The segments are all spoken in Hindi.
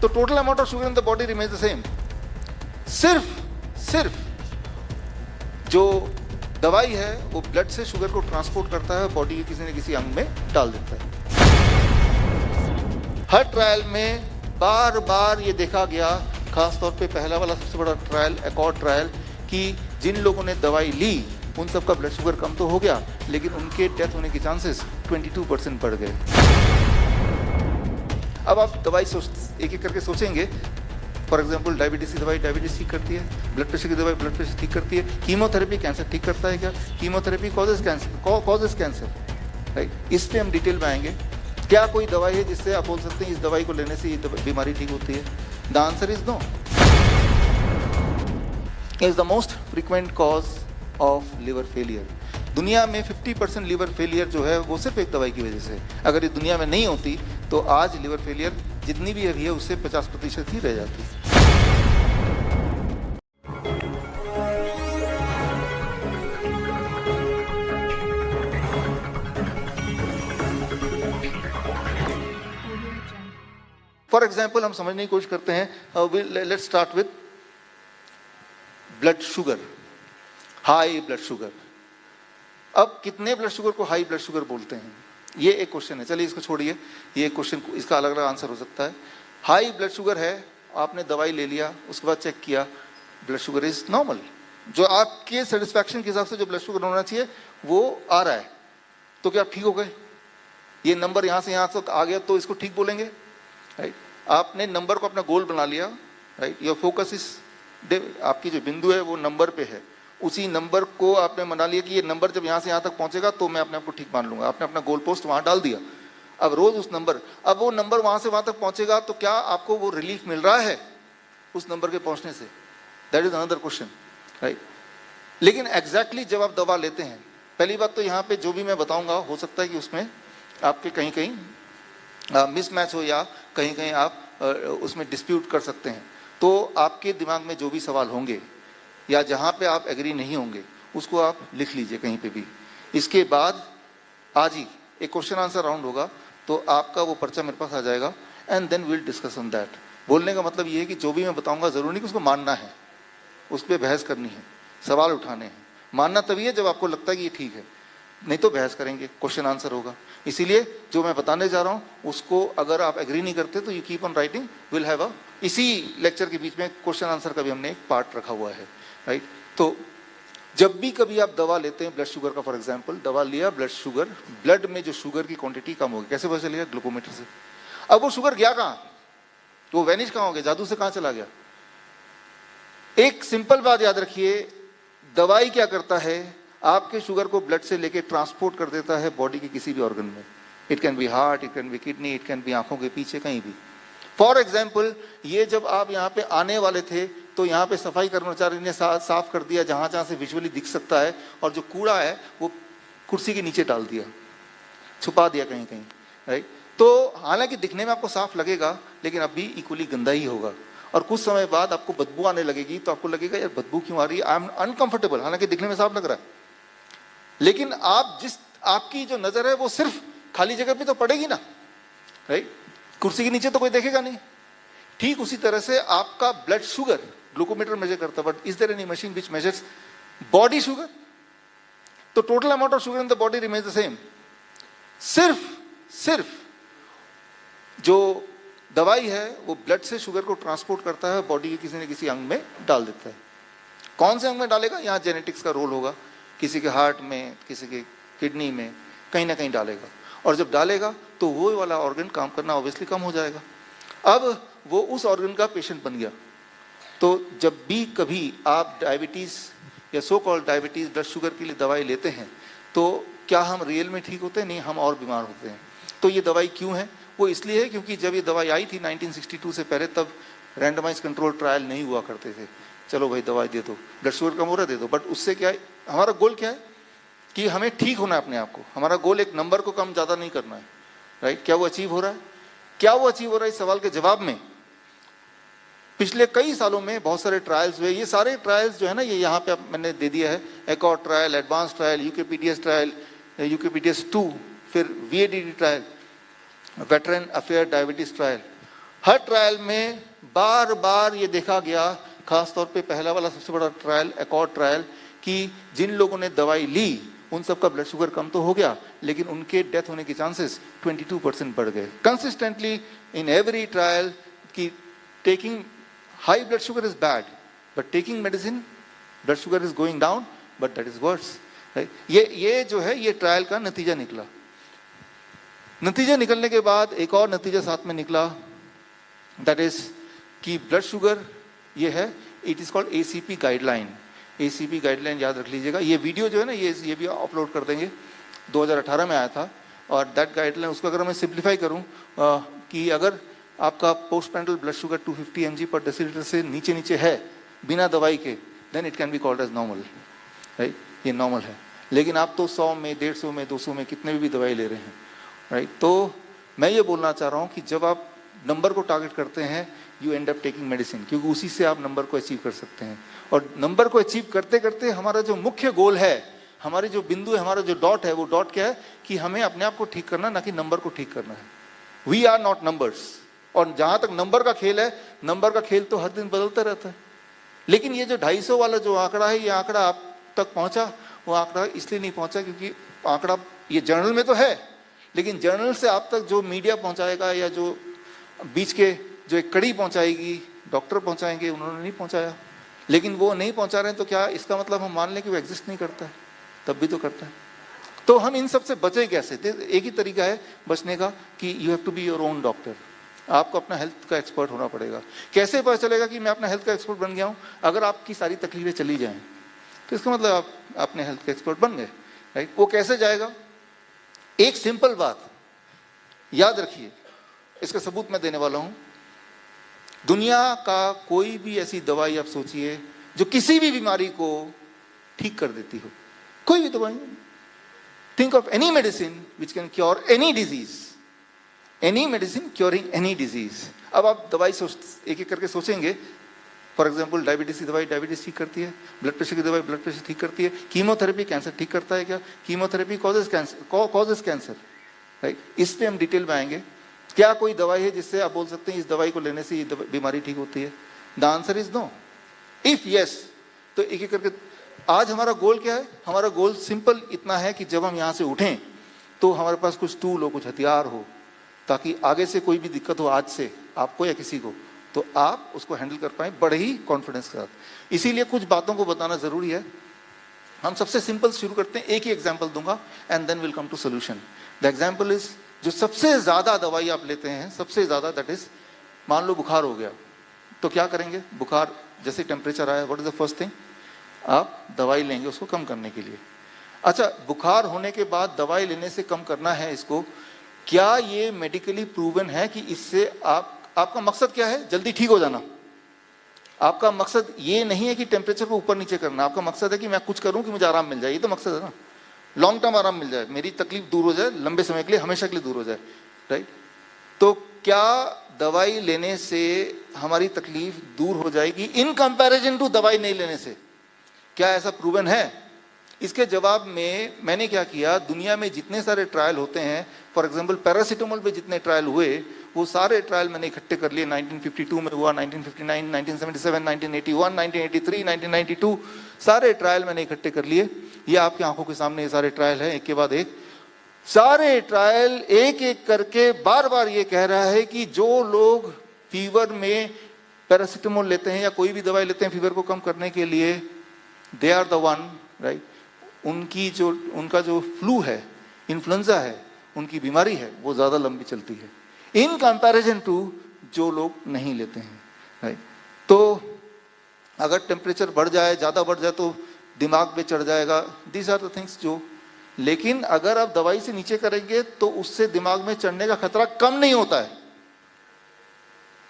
तो total amount of sugar in the body remains the same. सिर्फ जो दवाई है वो ब्लड से शुगर को ट्रांसपोर्ट करता है, बॉडी के किसी न किसी अंग में डाल देता है। हर ट्रायल में बार बार ये देखा गया, खासतौर पे पहला वाला सबसे बड़ा ट्रायल एकॉर्ड ट्रायल, कि जिन लोगों ने दवाई ली उन सबका ब्लड शुगर कम तो हो गया, लेकिन उनके डेथ होने के चांसेस 22% बढ़ गए। अब आप दवाई एक एक करके सोचेंगे। फॉर एग्जाम्पल डायबिटीज की दवाई डायबिटीज ठीक करती है, ब्लड प्रेशर की दवाई ब्लड प्रेशर ठीक करती है, कीमोथेरेपी कैंसर ठीक करता है क्या? Chemotherapy causes cancer, right? इस पे हम डिटेल में आएंगे। क्या कोई दवाई है जिससे आप बोल सकते हैं इस दवाई को लेने से ये बीमारी ठीक होती है? The answer is no. Is the most frequent cause of liver failure. दुनिया में 50% लिवर फेलियर जो है वो सिर्फ एक दवाई की वजह से। अगर ये दुनिया में नहीं होती तो आज लिवर फेलियर जितनी भी अभी है उससे 50% ही रह जाती। फॉर एग्जाम्पल हम समझने की कोशिश करते हैं। Let's start with blood sugar, high blood sugar. अब कितने ब्लड शुगर को हाई ब्लड शुगर बोलते हैं, ये एक क्वेश्चन है। चलिए इसको छोड़िए, ये क्वेश्चन, इसका अलग अलग आंसर हो सकता है। हाई ब्लड शुगर है, आपने दवाई ले लिया, उसके बाद चेक किया ब्लड शुगर इज नॉर्मल, जो आपके सेटिस्फैक्शन के हिसाब से जो ब्लड शुगर होना चाहिए वो आ रहा है, तो क्या आप ठीक हो गए? ये नंबर यहाँ से यहाँ तक आ गया तो इसको ठीक बोलेंगे, राइट? आपने नंबर को अपना गोल बना लिया, राइट? योर फोकस इज, आपकी जो बिंदु है वो नंबर पे है, उसी नंबर को आपने मना लिया कि ये नंबर जब यहाँ से यहाँ तक पहुंचेगा तो मैं अपने आप को ठीक मान लूंगा। आपने अपना गोल पोस्ट वहां डाल दिया। अब रोज उस नंबर, अब वो नंबर वहां से वहां तक पहुंचेगा तो क्या आपको वो रिलीफ मिल रहा है उस नंबर के पहुंचने से? That is another question, right? लेकिन एग्जैक्टली जब आप दवा लेते हैं, पहली बात तो यहाँ पे जो भी मैं बताऊंगा हो सकता है कि उसमें आपके कहीं कहीं मिसमैच हो या कहीं कहीं आप उसमें डिस्प्यूट कर सकते हैं। तो आपके दिमाग में जो भी सवाल होंगे या जहाँ पे आप एग्री नहीं होंगे उसको आप लिख लीजिए कहीं पे भी। इसके बाद आज ही एक क्वेश्चन आंसर राउंड होगा तो आपका वो पर्चा मेरे पास आ जाएगा and then will discuss on that. बोलने का मतलब ये है कि जो भी मैं बताऊंगा जरूरी नहीं कि उसको मानना है, उस पर बहस करनी है, सवाल उठाने हैं। मानना तभी है जब आपको लगता है कि ये ठीक है, नहीं तो बहस करेंगे, क्वेश्चन आंसर होगा। इसीलिए जो मैं बताने जा रहा हूँ उसको अगर आप एग्री नहीं करते तो you keep on writing, will have a, इसी लेक्चर के बीच में क्वेश्चन आंसर का भी हमने एक पार्ट रखा हुआ है, राइट? तो जब भी कभी आप दवा लेते हैं ब्लड शुगर का, फॉर एग्जांपल दवा लिया ब्लड शुगर, ब्लड में जो शुगर की क्वांटिटी कम होगी, कैसे पता चलेगा? ग्लूकोमीटर से। अब वो शुगर गया कहाँ? वो वैनिश कहाँ हो गया? जादू से कहाँ चला गया? एक सिंपल बात याद रखिए, दवाई क्या करता है, आपके शुगर को ब्लड से लेके ट्रांसपोर्ट कर देता है बॉडी के किसी भी ऑर्गन में। It can B heart, it can B kidney, it can B आंखों के पीछे, कहीं भी। फॉर एग्जाम्पल ये जब आप यहाँ पे आने वाले थे तो यहाँ पे सफाई कर्मचारी ने साफ कर दिया जहाँ जहाँ से विजुअली दिख सकता है, और जो कूड़ा है वो कुर्सी के नीचे डाल दिया, छुपा दिया कहीं कहीं, राइट? तो हालांकि दिखने में आपको साफ लगेगा लेकिन अभी इक्वली गंदा ही होगा, और कुछ समय बाद आपको बदबू आने लगेगी तो आपको लगेगा यार बदबू क्यों आ रही है, आई एम अनकंफर्टेबल, हालांकि दिखने में साफ लग रहा है। लेकिन आपकी जो नजर है वो सिर्फ खाली जगह पे तो पड़ेगी ना, राइट? कुर्सी के नीचे तो कोई देखेगा नहीं। ठीक उसी तरह से आपका ब्लड शुगर ग्लूकोमीटर मेजर करता है, but is there any machine which measures body sugar? तो total amount of sugar in the body remains the same. सिर्फ जो दवाई है वो ब्लड से शुगर को ट्रांसपोर्ट करता है, बॉडी के किसी न किसी अंग में डाल देता है। कौन से अंग में डालेगा? यहाँ जेनेटिक्स का रोल होगा, किसी के हार्ट में, किसी के किडनी में, कहीं ना कहीं डालेगा, और जब डालेगा तो वो वाला ऑर्गन काम करना ऑब्वियसली कम हो जाएगा। अब वो उस ऑर्गन का पेशेंट बन गया। तो जब भी कभी आप डायबिटीज या so called diabetes blood sugar के लिए दवाई लेते हैं तो क्या हम रियल में ठीक होते हैं? नहीं, हम और बीमार होते हैं। तो ये दवाई क्यों है? वो इसलिए है क्योंकि जब ये दवाई आई थी 1962 से पहले, तब रैंडमाइज कंट्रोल ट्रायल नहीं हुआ करते थे। चलो भाई दवाई दे दो, ब्लड शुगर कम हो रहा है दे दो, बट उससे क्या है, हमारा गोल क्या है कि हमें ठीक होना है अपने आप को। हमारा गोल एक नंबर को कम ज़्यादा नहीं करना है, राइट? क्या वो अचीव हो रहा है? क्या वो अचीव हो रहा है? इस सवाल के जवाब में पिछले कई सालों में बहुत सारे ट्रायल्स हुए। ये सारे ट्रायल्स जो है ना, ये यहाँ पे मैंने दे दिया है, ACCORD trial, advance trial, UKPDS trial, UKPDS 2, फिर VADD trial, veteran affair diabetes trial, हर ट्रायल में बार बार ये देखा गया, खासतौर पे पहला वाला सबसे बड़ा ट्रायल एकॉर्ड ट्रायल, कि जिन लोगों ने दवाई ली उन सबका ब्लड शुगर कम तो हो गया, लेकिन उनके डेथ होने के चांसेस 22% बढ़ गए कंसिस्टेंटली इन एवरी ट्रायल। कि taking high blood sugar is bad, but taking medicine blood sugar is going down, but that is worse. ये जो है ये ट्रायल का नतीजा निकला। नतीजा निकलने के बाद एक और नतीजा साथ में निकला, दैट इज कि ब्लड शुगर ये है, it is called ACP guideline. ACP guideline याद रख लीजिएगा। ये वीडियो जो है ना ये भी अपलोड कर देंगे, 2018 में आया था। और दैट गाइडलाइन, उसको अगर मैं सिंप्लीफाई करूं कि अगर आपका post parental blood sugar 250 mg पर डेसीलीटर से नीचे है बिना दवाई के, then it can be called as normal, right, ये नॉर्मल है। लेकिन आप तो 100 में 150 में 200 में कितने भी दवाई ले रहे हैं, राइट। तो मैं ये बोलना चाह रहा हूँ कि जब आप नंबर को टारगेट करते हैं, you and up taking medicine, क्योंकि उसी से आप नंबर को अचीव कर सकते हैं। और नंबर को अचीव करते करते हमारा जो मुख्य गोल है, हमारी जो बिंदु है, हमारा जो डॉट है, वो डॉट क्या है कि हमें अपने आप को ठीक करना, ना कि नंबर को ठीक करना है। We are not numbers. और जहां तक नंबर का खेल है, नंबर का खेल तो हर दिन बदलता रहता है। लेकिन ये जो 250 वाला जो आंकड़ा है, ये आंकड़ा आप तक पहुंचा, वो आंकड़ा इसलिए नहीं पहुंचा क्योंकि आंकड़ा ये जर्नल में तो है, लेकिन जर्नल से आप तक जो मीडिया पहुंचाएगा या जो बीच के जो एक कड़ी पहुंचाएगी, डॉक्टर पहुंचाएंगे, उन्होंने नहीं पहुंचाया। लेकिन वो नहीं पहुंचा रहे हैं तो क्या इसका मतलब हम मान लें कि वो एग्जिस्ट नहीं करता है? तब भी तो करता है। तो हम इन सब से बचे कैसे? एक ही तरीका है बचने का कि you have to be your own doctor. आपको अपना हेल्थ का एक्सपर्ट होना पड़ेगा। कैसे पता चलेगा कि मैं अपना हेल्थ का एक्सपर्ट बन गया हूं? अगर आपकी सारी तकलीफें चली जाएं तो इसका मतलब आप अपने हेल्थ के एक्सपर्ट बन गए, राइट। वो कैसे जाएगा? एक सिंपल बात याद रखिए, इसका सबूत मैं देने वाला हूं। दुनिया का कोई भी ऐसी दवाई आप सोचिए जो किसी भी बीमारी को ठीक कर देती हो, कोई भी दवाई। Think of any medicine which can cure any disease, any medicine curing any disease. अब आप दवाई एक एक करके सोचेंगे। फॉर एग्जाम्पल डायबिटीज की दवाई डायबिटीज ठीक करती है, ब्लड प्रेशर की दवाई ब्लड प्रेशर ठीक करती है, कीमोथेरेपी कैंसर ठीक करता है क्या? Chemotherapy causes cancer, right. इस पे हम डिटेल में आएंगे। क्या कोई दवाई है जिससे आप बोल सकते हैं इस दवाई को लेने से ये बीमारी ठीक होती है? The answer is no. If yes, तो एक एक करके। आज हमारा गोल क्या है? हमारा गोल सिंपल इतना है कि जब हम यहाँ से उठें तो हमारे पास कुछ टूल हो, कुछ हथियार हो, ताकि आगे से कोई भी दिक्कत हो आज से आपको या किसी को, तो आप उसको हैंडल कर पाए बड़े ही कॉन्फिडेंस के साथ। इसीलिए कुछ बातों को बताना जरूरी है। हम सबसे सिंपल शुरू करते हैं, एक ही एग्जाम्पल दूंगा and then will come to solution. The example is, जो सबसे ज्यादा दवाई आप लेते हैं, सबसे ज्यादा, दैट इज, मान लो बुखार हो गया तो क्या करेंगे? बुखार जैसे टेम्परेचर आया, what is the first thing? आप दवाई लेंगे उसको कम करने के लिए। अच्छा, बुखार होने के बाद दवाई लेने से कम करना है इसको, क्या ये मेडिकली प्रूवन है कि इससे आपका मकसद क्या है? जल्दी ठीक हो जाना। आपका मकसद ये नहीं है कि टेम्परेचर को ऊपर नीचे करना, आपका मकसद है कि मैं कुछ करूं कि मुझे आराम मिल जाए। ये तो मकसद है ना, लॉन्ग टर्म आराम मिल जाए, मेरी तकलीफ दूर हो जाए, लंबे समय के लिए, हमेशा के लिए दूर हो जाए, राइट। तो क्या दवाई लेने से हमारी तकलीफ दूर हो जाएगी इन कंपैरिजन टू दवाई नहीं लेने से? क्या ऐसा प्रूवन है? इसके जवाब में मैंने क्या किया, दुनिया में जितने सारे ट्रायल होते हैं, फॉर एग्जांपल पैरासीटामोल पे जितने ट्रायल हुए, वो सारे ट्रायल मैंने इकट्ठे कर लिए। 1952 में हुआ, 1959, 1977, 1981, 1983, 1992, सारे ट्रायल मैंने इकट्ठे कर लिए। ये आपकी आंखों के सामने ये सारे ट्रायल हैं, एक के बाद एक। सारे ट्रायल एक एक करके बार बार ये कह रहा है कि जो लोग फीवर में पैरासीटामोल लेते हैं या कोई भी दवाई लेते हैं फीवर को कम करने के लिए, they are the one, right. उनका जो फ्लू है, इन्फ्लुएंजा है, उनकी बीमारी है, वो ज्यादा लंबी चलती है इन कंपैरिजन टू जो लोग नहीं लेते हैं, राइट। तो अगर टेम्परेचर बढ़ जाए, ज्यादा बढ़ जाए, तो दिमाग पे चढ़ जाएगा। दीज आर द थिंग्स जो, लेकिन अगर आप दवाई से नीचे करेंगे तो उससे दिमाग में चढ़ने का खतरा कम नहीं होता है।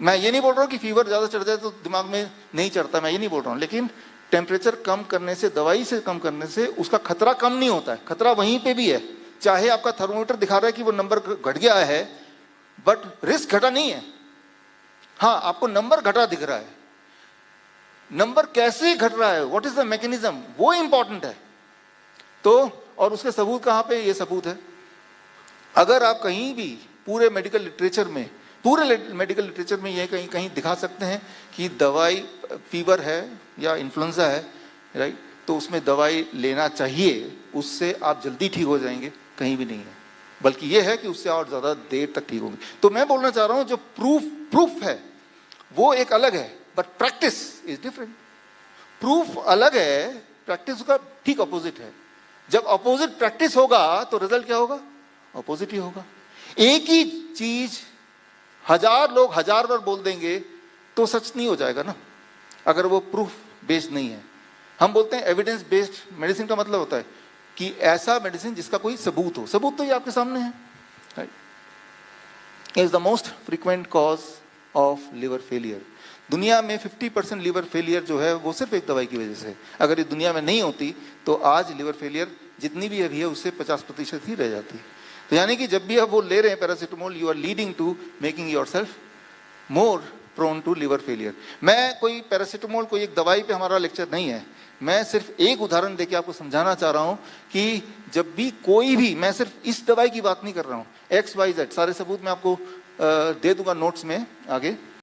मैं ये नहीं बोल रहा हूं कि फीवर ज्यादा चढ़ जाए तो दिमाग में नहीं चढ़ता, मैं ये नहीं बोल रहा हूं, लेकिन टेम्परेचर कम करने से, दवाई से कम करने से उसका खतरा कम नहीं होता है। खतरा वहीं पे भी है, चाहे आपका थर्मोमीटर दिखा रहा है कि वो नंबर घट गया है, बट रिस्क घटा नहीं है। हाँ, आपको नंबर घटा दिख रहा है, नंबर कैसे घट रहा है, व्हाट इज द मैकेनिज्म, वो इंपॉर्टेंट है। तो और उसके सबूत कहां पे? ये सबूत है, अगर आप कहीं भी पूरे मेडिकल लिटरेचर में पूरे मेडिकल लिटरेचर में ये कहीं कहीं दिखा सकते हैं कि दवाई, फीवर है या इन्फ्लुएंजा है, राइट, तो उसमें दवाई लेना चाहिए, उससे आप जल्दी ठीक हो जाएंगे, कहीं भी नहीं है। बल्कि ये है कि उससे और ज़्यादा देर तक ठीक होंगे। तो मैं बोलना चाह रहा हूँ जो प्रूफ है वो एक अलग है, but practice is different. Proof अलग है, प्रैक्टिस का ठीक अपोजिट है। जब अपोजिट प्रैक्टिस होगा तो रिजल्ट क्या होगा? अपोजिट ही होगा। एक ही चीज 1000 लोग 1000 बार बोल देंगे तो सच नहीं हो जाएगा ना, अगर वो प्रूफ बेस्ड नहीं है। हम बोलते हैं एविडेंस बेस्ड मेडिसिन का मतलब होता है कि ऐसा मेडिसिन जिसका कोई सबूत हो। सबूत तो ये आपके सामने है। Is the most frequent cause of liver failure. दुनिया में 50% लिवर फेलियर जो है वो सिर्फ एक दवाई की वजह से। अगर ये दुनिया में नहीं होती तो आज लिवर फेलियर जितनी भी अभी है उससे 50% ही रह जाती। तो यानी कि जब भी आप वो ले रहे हैं paracetamol, you are leading to making yourself more prone to liver failure. मैं कोई पैरासीटामोल, कोई एक दवाई पे हमारा लेक्चर नहीं है, मैं सिर्फ एक उदाहरण देके आपको समझाना चाह रहा हूं कि जब भी कोई भी, मैं सिर्फ इस दवाई की बात नहीं कर रहा हूं, XYZ सारे सबूत मैं आपको दे दूंगा नोट्स में आगे।